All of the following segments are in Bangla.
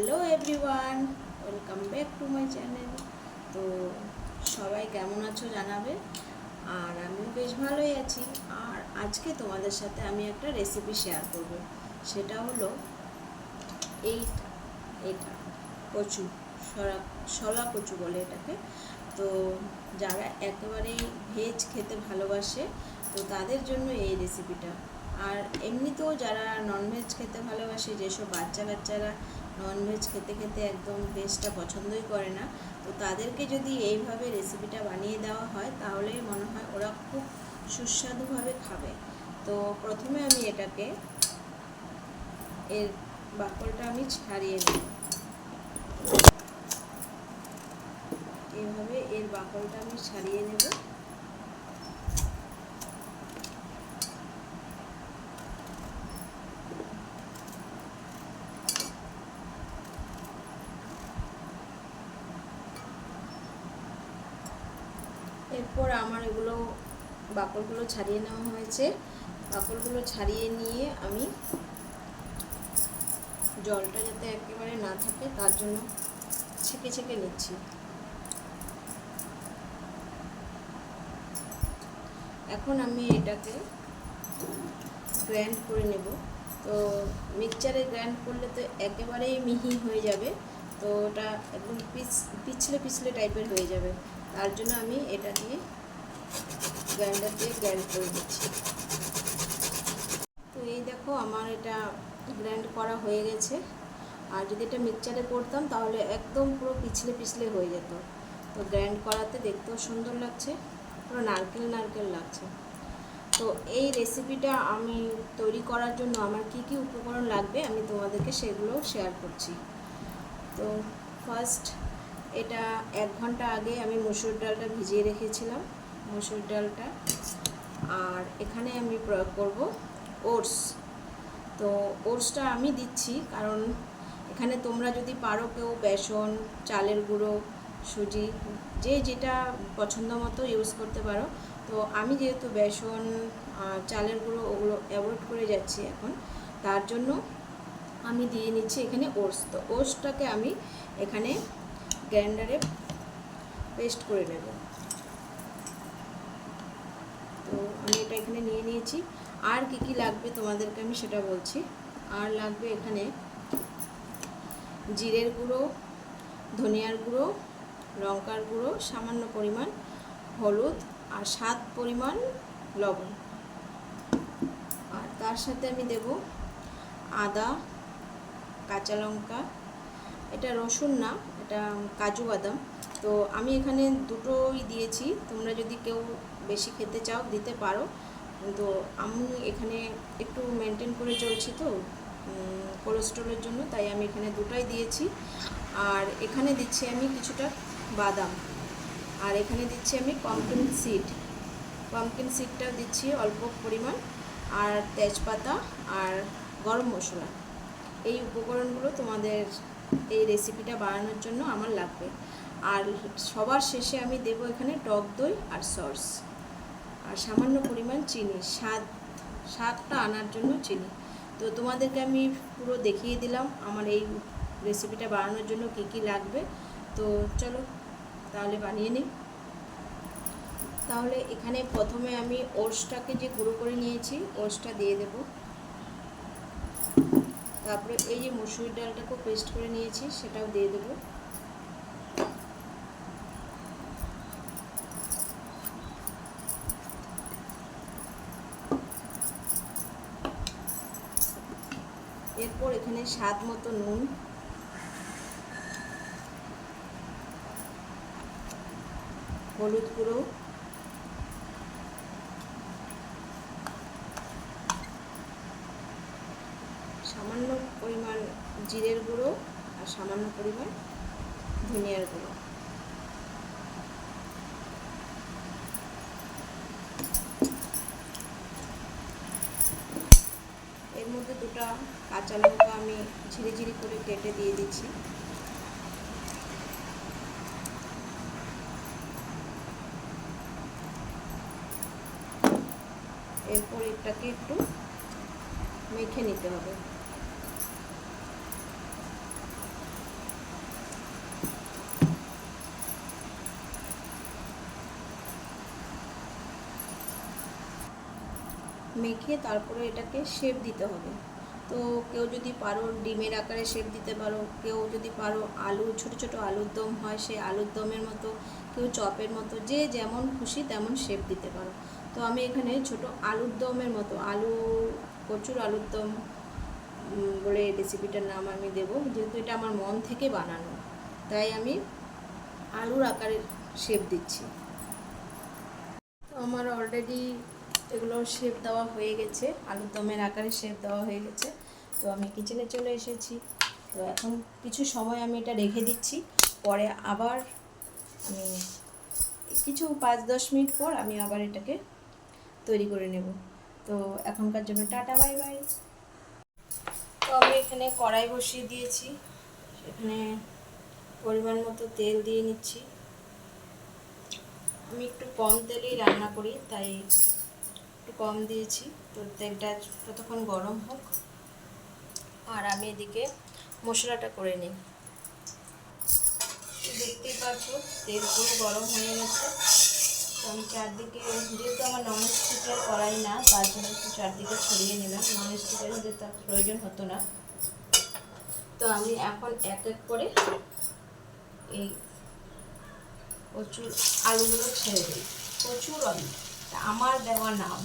Hello everyone, welcome back to my channel. তো সবাই কেমন আছো জানাবে। আর আমিও বেশ ভালোই আছি। আর আজকে তোমাদের সাথে আমি একটা রেসিপি শেয়ার করব। সেটা হলো এইটা এটা কচু, শলা কচু বলে এটাকে। তো যারা একেবারেই ভেজ খেতে ভালোবাসে তো তাদের জন্য এই রেসিপিটা। আর এমনিতেও যারা ননভেজ খেতে ভালোবাসে, যেসব বাচ্চারা ননভেজ খেতে খেতে একদম ভেজটা পছন্দই করে না, তো তাদেরকে যদি এইভাবে রেসিপিটা বানিয়ে দেওয়া হয় তাহলে মনে হয় ওরা খুব সুস্বাদুভাবে খাবে। তো প্রথমে আমি এটাকে এর বাকলটা আমি ছাড়িয়ে নেব। এইভাবে এর বাকলটা আমি ছাড়িয়ে নেব। এরপর আমার এগুলো বাকলগুলো ছাড়িয়ে নেওয়া হয়েছে। বাকলগুলো ছাড়িয়ে নিয়ে আমি জলটা যাতে একেবারে না থাকে তার জন্য ছেঁকে ছেঁকে নিচ্ছি। এখন আমি এটাকে গ্রাইন্ড করে নেব। তো মিক্সচারে গ্রাইন্ড করলে তো একেবারেই মিহি হয়ে যাবে, তো ওটা একদম পিছলে টাইপের হয়ে যাবে। তার জন্য আমি এটা দিয়ে গ্রাইন্ডার দিয়ে গ্রাইন্ড করে দিচ্ছি। তো এই দেখো আমার এটা গ্রাইন্ড করা হয়ে গেছে। আর যদি এটা মিক্সচারে করতাম তাহলে একদম পুরো পিছলে হয়ে যেত। তো গ্রাইন্ড করাতে দেখতেও সুন্দর লাগছে, পুরো নারকেল লাগছে। তো এই রেসিপিটা আমি তৈরি করার জন্য আমার কি কি উপকরণ লাগবে আমি তোমাদেরকে সেগুলো শেয়ার করছি। তো ফার্স্ট, এটা 1 ঘন্টা আগে আমি মসুর ডালটা ভিজিয়ে রেখেছিলাম, মসুর ডালটা। আর এখানে আমি প্রয়োগ করব ওটস। তো ওটসটা আমি দিচ্ছি কারণ এখানে তোমরা যদি পারো কেউ বেসন, চালের গুঁড়ো, সুজি, যে যেটা পছন্দ মতো ইউজ করতে পারো। তো আমি যেহেতু বেসন, চালের গুঁড়ো ওগুলো অ্যাভয়েড করে যাচ্ছি এখন, তার জন্য আমি দিয়ে নিচ্ছি এখানে ওটস। তো ওটসটাকে আমি এখানে গ্রাইন্ডারে পেস্ট করে নেব। তো আমি এটা এখানে নিয়ে নিয়েছি। আর কি কি লাগবে তোমাদেরকে আমি সেটা বলছি। আর লাগবে এখানে জিরের গুঁড়ো, ধনিয়ার গুঁড়ো, লঙ্কার গুঁড়ো, সামান্য পরিমাণ হলুদ, আর স্বাদ পরিমাণ লবণ। আর তার সাথে আমি দেব আদা, কাঁচা লঙ্কা, এটা রসুন না, এটা কাজু বাদাম। তো আমি এখানে দুটোই দিয়েছি, তোমরা যদি কেউ বেশি খেতে চাও দিতে পারো, কিন্তু আমি এখানে একটু মেনটেন করে চলছি তো কোলেস্ট্রলের জন্য, তাই আমি এখানে দুটোই দিয়েছি। আর এখানে দিচ্ছি আমি কিছুটা বাদাম, আর এখানে দিচ্ছি আমি পাম্পকিন সিডটা দিচ্ছি অল্প পরিমাণ, আর তেজপাতা আর গরম মশলা। এই উপকরণগুলো তোমাদের এই রেসিপিটা বানানোর জন্য আমার লাগবে। আর সবার শেষে আমি দেব এখানে টক দই আর সস, আর সামান্য পরিমাণ চিনি, স্বাদটা আনার জন্য চিনি। তো তোমাদেরকে আমি পুরো দেখিয়ে দিলাম আমার এই রেসিপিটা বানানোর জন্য কী কী লাগবে। তো চলো তাহলে বানিয়ে নিই। তাহলে এখানে প্রথমে আমি ওটসটাকে যে গুঁড়ো করে নিয়েছি ওটসটা দিয়ে দেব। তারপরে এই যে মসুর ডালটাকেও পেস্ট করে নিয়েছি সেটাও দিয়ে দেব। এরপর এখানে স্বাদ মতো নুন, হলুদ গুঁড়ো, সামান্য পরিমাণ জিরের গুঁড়ো, আর সামান্য পরিমাণ ধনিয়ার গুঁড়ো। এর মধ্যে দুটো কাঁচা লঙ্কা আমি ঝিরি করে কেটে দিয়ে দিচ্ছি। এরপর এটাকে একটু মেখে নিতে হবে। মেখে তারপরে এটাকে শেপ দিতে হবে। তো কেউ যদি পারো ডিমের আকারে শেপ দিতে পারো, কেউ যদি পারো আলু ছোট ছোট আলুর দম হয় সেই আলুর দমের মতো, কেউ চপের মতো, যে যেমন খুশি তেমন শেপ দিতে পারো। তো আমি এখানে ছোট আলুর দমের মতো, কচুর আলুর দম বলে রেসিপিটার নাম আমি দেবো, যেহেতু এটা আমার মন থেকে বানানো, তাই আমি আলুর আকারের শেপ দিচ্ছি। তো আমার অলরেডি এগুলো শেপ দেওয়া হয়ে গেছে, আলুর দমের আকারে শেপ দেওয়া হয়ে গেছে। তো আমি কিচেনে চলে এসেছি। তো এখন কিছু সময় আমি এটা রেখে দিচ্ছি, পরে আবার আমি কিছু 5-10 মিনিট পর আমি আবার এটাকে তৈরি করে নেব। তো এখনকার জন্য টাটা, বাই বাই। তো আমি এখানে কড়াই বসিয়ে দিয়েছি, সেখানে পরিমাণ মতো তেল দিয়ে নিচ্ছি। আমি একটু কম তেলেই রান্না করি, তাই একটু কম দিয়েছি। তো তেলটা ততক্ষণ গরম হোক আর আমি এদিকে মশলাটা করে নিই। দেখতেই পাচ্ছ তেল পুরো গরম হয়ে গেছে। তো আমি চারদিকে, যেহেতু আমার ননস্টিকের কড়াই না, তার জন্য একটু চারদিকে ছড়িয়ে নিলাম। ননস্টিকের হলে তার প্রয়োজন হতো না। তো আমি এখন এক এক করে এই কচুর আলুগুলো ছেড়ে দিই। কচুর আলু আমার দেওয়া নাম।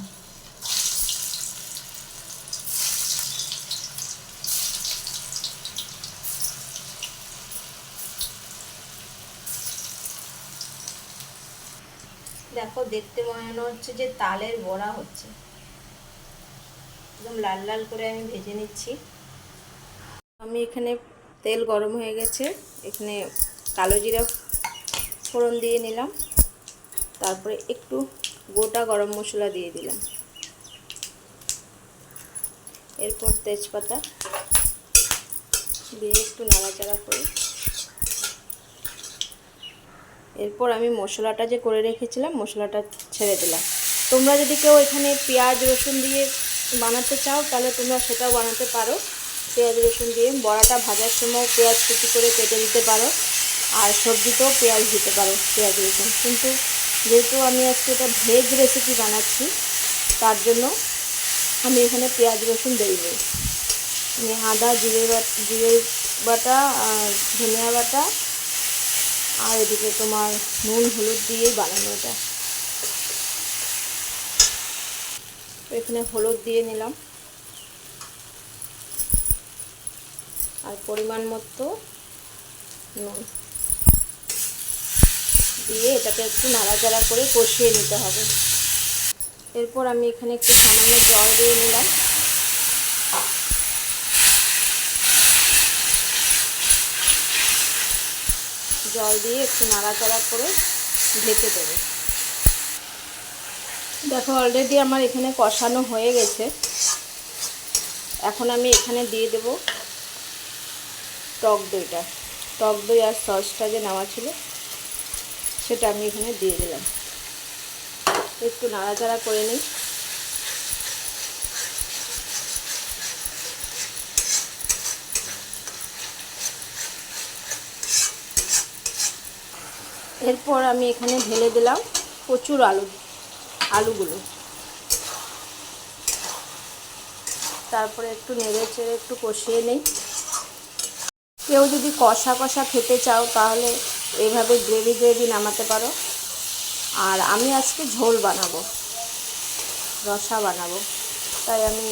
দেখো দেখতে মনে হচ্ছে যে তালের বড়া হচ্ছে। একদম লাল লাল করে আমি ভেজে নিচ্ছি। আমি এখানে তেল গরম হয়ে গেছে, এখানে কালো জিরা ফোড়ন দিয়ে নিলাম, তারপরে একটু গোটা গরম মশলা দিয়ে দিলাম, এরপর তেজপাতা দিয়ে একটু নাড়াচাড়া করি। এরপর আমি মশলাটা যে করে রেখেছিলাম মশলাটা ছেড়ে দিলাম। তোমরা যদি কেউ এখানে পেঁয়াজ রসুন দিয়ে বানাতে চাও তাহলে তোমরা সেটাও বানাতে পারো। পেঁয়াজ রসুন দিয়ে বড়াটা ভাজার সময় পেঁয়াজ কুচি করে কেটে দিতে পারো, আর সবজিতেও পেঁয়াজ দিতে পারো, পেঁয়াজ রসুন। কিন্তু যেহেতু আমি আজকে এটা ভেজ রেসিপি বানাচ্ছি, তার জন্য আমি এখানে পেঁয়াজ রসুন দিইনি। আমি আদা জিরে বাটা আর ধনিয়া বাটা আর এদিকে তোমার নুন হলুদ দিয়েই বানানো এটা। এখানে হলুদ দিয়ে নিলাম আর পরিমাণ মতো নুন দিয়ে এটাকে একটু নাড়াচাড়া করে কষিয়ে নিতে হবে। এরপর আমি এখানে একটু সামান্য জল দিয়ে নিলাম। জল দিয়ে একটু নাড়াচাড়া করে ঢেকে দেবো। দেখো অলরেডি আমার এখানে কষানো হয়ে গেছে। এখন আমি এখানে দিয়ে দেব টক দইটা। টক দই আর সসটা যে নেওয়া ছিল সেটা আমি এখানে দিয়ে দিলাম। একটু নাড়াচাড়া করে নিই। এরপর আমি এখানে ঢেলে দিলাম কচুর আলুগুলো। তারপরে একটু নেড়ে চেড়ে একটু কষিয়ে নিই। কেউ যদি কষা কষা খেতে চাও তাহলে এইভাবে গ্রেভি নামাতে পারো। আর আমি আজকে ঝোল বানাবো, রসা বানাবো, তাই আমি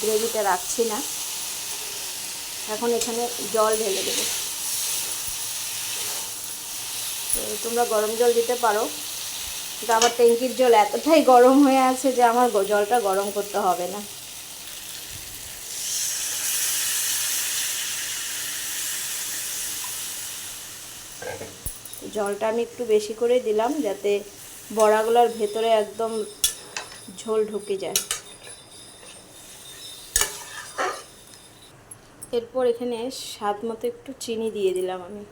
গ্রেভিটা রাখছি না। এখন এখানে জল ঢেলে দেবো। তোমরা গরম জল দিতে পারো, কিন্তু আমার ট্যাঙ্কির জল এতটাই গরম হয়ে আছে যে আমার জলটা গরম করতে হবে না। জলটা আমি একটু বেশি করে দিলাম যাতে বড়াগুলোর ভেতরে একদম ঝোল ঢুকে যায়। এরপর এখানে স্বাদ মতো একটু চিনি দিয়ে দিলাম আমি।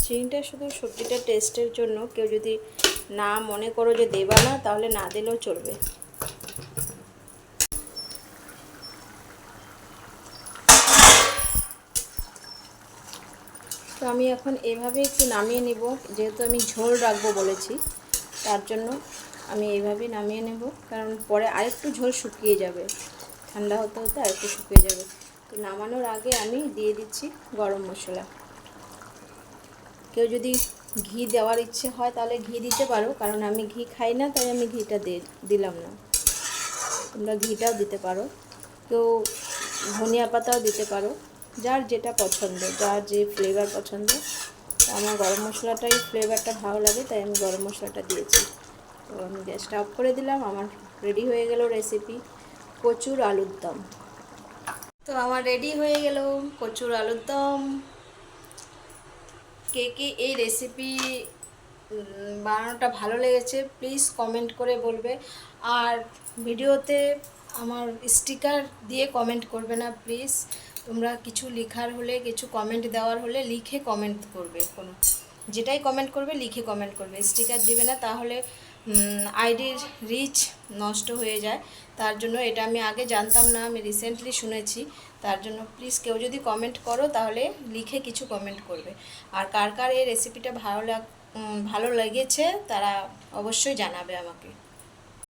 চিনিটা শুধু সবজিটা টেস্টের জন্য, কেউ যদি না মনে করো যে দেবা না তাহলে না দিলেও চলবে। তো আমি এখন এভাবে একটু নামিয়ে নিব, যেহেতু আমি ঝোল রাখবো বলেছি, তার জন্য আমি এইভাবেই নামিয়ে নেব, কারণ পরে আরেকটু ঝোল শুকিয়ে যাবে, ঠান্ডা হতে হতে আরেকটু শুকিয়ে যাবে। তো নামানোর আগে আমি দিয়ে দিচ্ছি গরম মশলা। কেউ যদি ঘি দেওয়ার ইচ্ছে হয় তাহলে ঘি দিতে পারো, কারণ আমি ঘি খাই না, তাই আমি ঘিটা দিলাম না। তোমরা ঘিটাও দিতে পারো, কেউ ধনিয়া পাতাও দিতে পারো, যার যেটা পছন্দ, যার যে ফ্লেভার পছন্দ। আমার গরম মশলাটাই ফ্লেভারটা ভালো লাগে, তাই আমি গরম মশলাটা দিয়েছি। তো আমি গ্যাসটা অফ করে দিলাম। আমার রেডি হয়ে গেল রেসিপি কচুর আলুর দম। তো আমার রেডি হয়ে গেল কচুর আলুর দম। কে কে এই রেসিপি বানানোটা ভালো লেগেছে প্লিজ কমেন্ট করে বলবে। আর ভিডিওতে আমার স্টিকার দিয়ে কমেন্ট করবে না প্লিজ। তোমরা কিছু লেখার হলে, কিছু কমেন্ট দেওয়ার হলে লিখে কমেন্ট করবে, কোনো যেটাই কমেন্ট করবে লিখে কমেন্ট করবে, স্টিকার দিবে না, তাহলে আইডির রিচ নষ্ট হয়ে যায়। তার জন্য এটা আমি আগে জানতাম না, আমি রিসেন্টলি শুনেছি। তার জন্য প্লিজ কেউ যদি কমেন্ট করো তাহলে লিখে কিছু কমেন্ট করবে। আর কার কার এই রেসিপিটা ভালো লেগেছে তারা অবশ্যই জানাবে আমাকে।